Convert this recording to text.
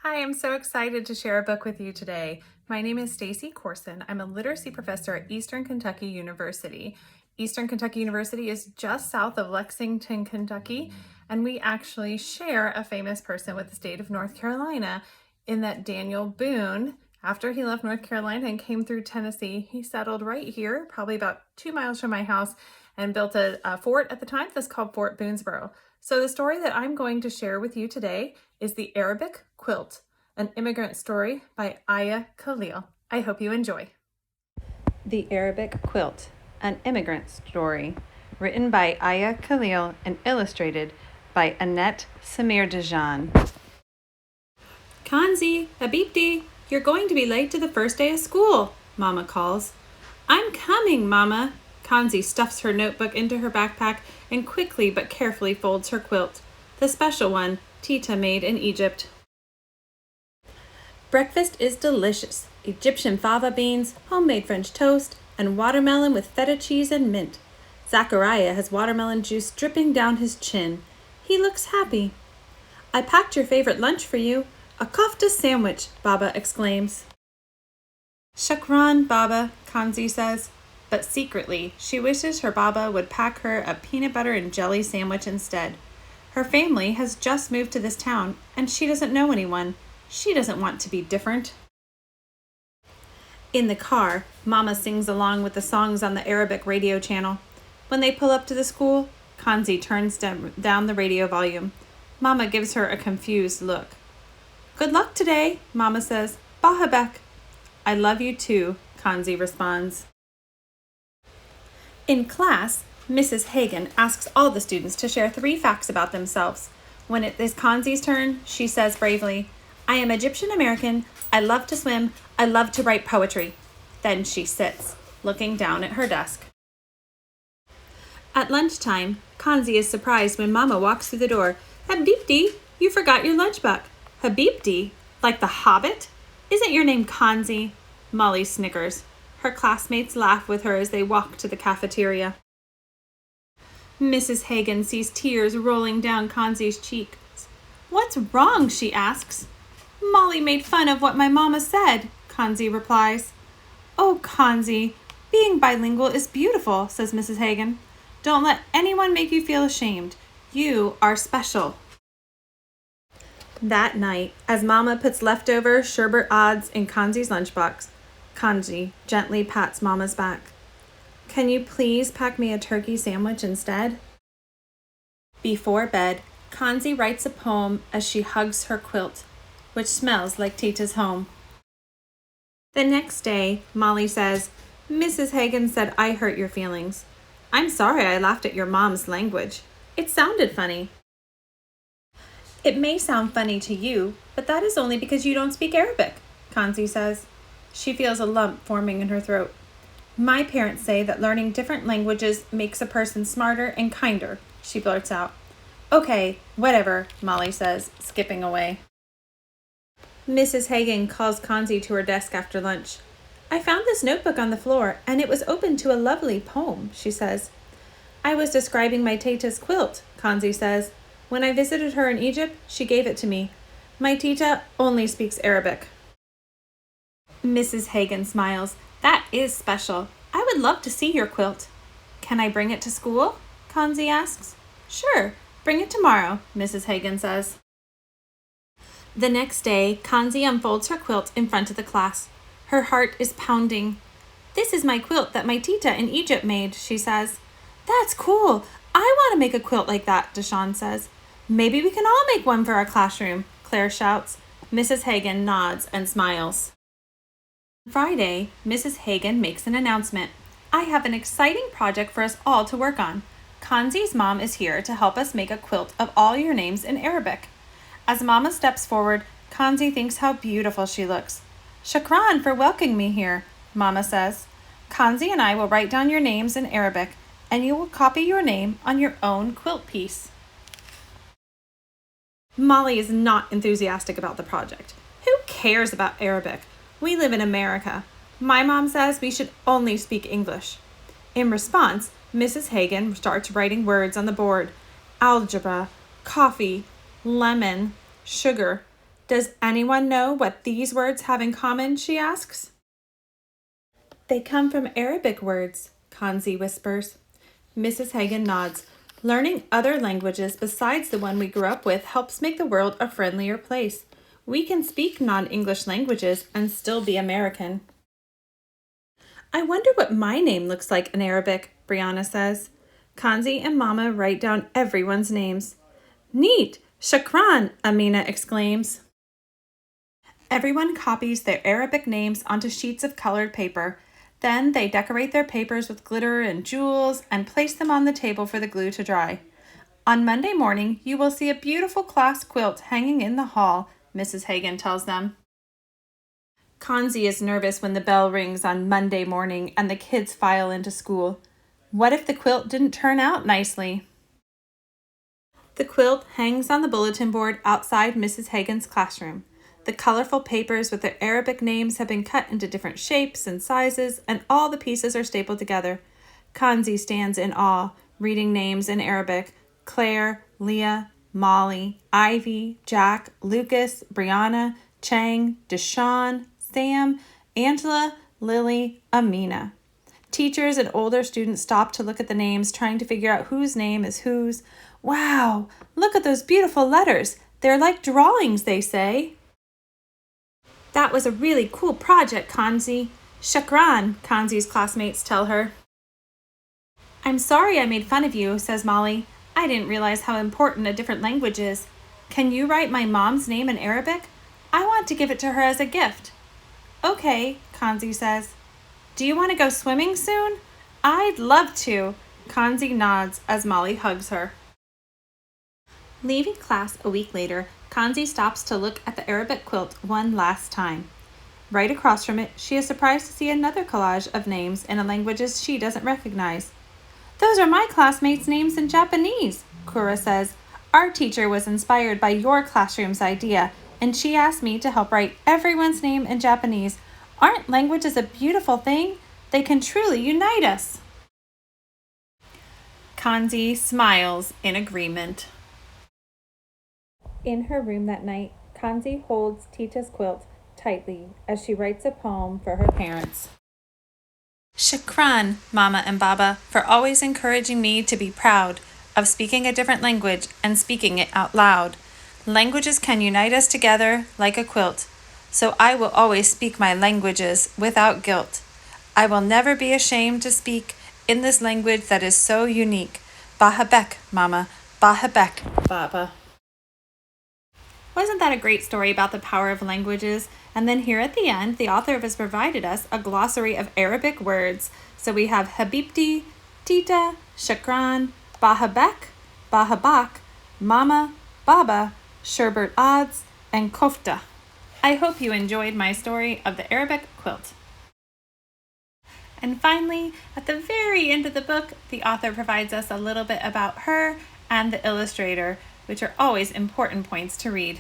Hi, I'm so excited to share a book with you today. My name is Stacy Corson. I'm a literacy professor at Eastern Kentucky University. Eastern Kentucky University is just south of Lexington, Kentucky, and we actually share a famous person with the state of North Carolina in that Daniel Boone, after he left North Carolina and came through Tennessee, he settled right here, probably about 2 miles from my house, and built a fort at the time that's called Fort Boonesborough. So the story that I'm going to share with you today is The Arabic Quilt, an immigrant story by Aya Khalil. I hope you enjoy. The Arabic Quilt, an immigrant story, written by Aya Khalil and illustrated by Annette Samir-Dejan. Kanzi, Habibti, you're going to be late to the first day of school, Mama calls. I'm coming, Mama. Kanzi stuffs her notebook into her backpack and quickly but carefully folds her quilt, the special one Tita made in Egypt. Breakfast is delicious. Egyptian fava beans, homemade French toast, and watermelon with feta cheese and mint. Zachariah has watermelon juice dripping down his chin. He looks happy. I packed your favorite lunch for you, a kofta sandwich, Baba exclaims. Shukran, Baba, Kanzi says, but secretly she wishes her Baba would pack her a peanut butter and jelly sandwich instead. Her family has just moved to this town, and she doesn't know anyone. She doesn't want to be different. In the car, Mama sings along with the songs on the Arabic radio channel. When they pull up to the school, Kanzi turns down the radio volume. Mama gives her a confused look. Good luck today, Mama says. Bahabek. I love you too, Kanzi responds. In class, Mrs. Hagen asks all the students to share 3 facts about themselves. When it is Kanzi's turn, she says bravely, I am Egyptian American, I love to swim, I love to write poetry. Then she sits, looking down at her desk. At lunchtime, Kanzi is surprised when Mama walks through the door. Habibti, you forgot your lunchbox. Habibti? Like the Hobbit? Isn't your name Kanzi? Molly snickers. Her classmates laugh with her as they walk to the cafeteria. Mrs. Hagen sees tears rolling down Kanzi's cheeks. What's wrong? She asks. Molly made fun of what my mama said, Kanzi replies. Oh, Kanzi, being bilingual is beautiful, says Mrs. Hagen. Don't let anyone make you feel ashamed. You are special. That night, as Mama puts leftover sherbet odds in Kanzi's lunchbox, Kanzi gently pats Mama's back. Can you please pack me a turkey sandwich instead? Before bed, Kanzi writes a poem as she hugs her quilt, which smells like Tita's home. The next day, Molly says, Mrs. Hagen said I hurt your feelings. I'm sorry I laughed at your mom's language. It sounded funny. It may sound funny to you, but that is only because you don't speak Arabic, Kanzi says. She feels a lump forming in her throat. My parents say that learning different languages makes a person smarter and kinder, she blurts out. Okay, whatever, Molly says, skipping away. Mrs. Hagen calls Kanzi to her desk after lunch. I found this notebook on the floor, and it was open to a lovely poem, she says. I was describing my Tita's quilt, Kanzi says. When I visited her in Egypt, she gave it to me. My Tita only speaks Arabic. Mrs. Hagen smiles. That is special. I would love to see your quilt. Can I bring it to school? Kanzi asks. Sure, bring it tomorrow, Mrs. Hagen says. The next day, Kanzi unfolds her quilt in front of the class. Her heart is pounding. This is my quilt that my Tita in Egypt made, she says. That's cool. I want to make a quilt like that, Deshawn says. Maybe we can all make one for our classroom, Claire shouts. Mrs. Hagen nods and smiles. Friday, Mrs. Hagen makes an announcement. I have an exciting project for us all to work on. Kanzi's mom is here to help us make a quilt of all your names in Arabic. As Mama steps forward, Kanzi thinks how beautiful she looks. Shukran for welcoming me here, Mama says. Kanzi and I will write down your names in Arabic, and you will copy your name on your own quilt piece. Molly is not enthusiastic about the project. Who cares about Arabic? We live in America. My mom says we should only speak English. In response, Mrs. Hagen starts writing words on the board. Algebra, coffee, lemon, sugar. Does anyone know what these words have in common, she asks. They come from Arabic words, Kanzi whispers. Mrs. Hagen nods. Learning other languages besides the one we grew up with helps make the world a friendlier place. We can speak non-English languages and still be American. I wonder what my name looks like in Arabic, Brianna says. Kanzi and Mama write down everyone's names. Neat! Shakran! Amina exclaims. Everyone copies their Arabic names onto sheets of colored paper. Then they decorate their papers with glitter and jewels and place them on the table for the glue to dry. On Monday morning, you will see a beautiful class quilt hanging in the hall, Mrs. Hagen tells them. Kanzi is nervous when the bell rings on Monday morning and the kids file into school. What if the quilt didn't turn out nicely? The quilt hangs on the bulletin board outside Mrs. Hagen's classroom. The colorful papers with their Arabic names have been cut into different shapes and sizes, and all the pieces are stapled together. Kanzi stands in awe, reading names in Arabic: Claire, Leah, Molly, Ivy, Jack, Lucas, Brianna, Chang, Deshawn, Sam, Angela, Lily, Amina. Teachers and older students stop to look at the names, trying to figure out whose name is whose. Wow, look at those beautiful letters. They're like drawings, they say. That was a really cool project, Kanzi. Shakran, Kanzi's classmates tell her. I'm sorry I made fun of you, says Molly. I didn't realize how important a different language is. Can you write my mom's name in Arabic? I want to give it to her as a gift. Okay, Kanzi says. Do you want to go swimming soon? I'd love to. Kanzi nods as Molly hugs her. Leaving class a week later, Kanzi stops to look at the Arabic quilt one last time. Right across from it, she is surprised to see another collage of names in languages she doesn't recognize. Those are my classmates' names in Japanese, Kura says. Our teacher was inspired by your classroom's idea, and she asked me to help write everyone's name in Japanese. Aren't languages a beautiful thing? They can truly unite us. Kanzi smiles in agreement. In her room that night, Kanzi holds Tita's quilt tightly as she writes a poem for her parents. Shukran, Mama and Baba, for always encouraging me to be proud of speaking a different language and speaking it out loud. Languages can unite us together like a quilt, so I will always speak my languages without guilt. I will never be ashamed to speak in this language that is so unique. Bahabek, Mama, Bahabek, Baba. Wasn't that a great story about the power of languages? And then here at the end, the author has provided us a glossary of Arabic words. So we have Habibti, Tita, Shukran, Bahabek, Bahabak, Mama, Baba, Sherbet Odds, and Kofta. I hope you enjoyed my story of the Arabic quilt. And finally, at the very end of the book, the author provides us a little bit about her and the illustrator, which are always important points to read.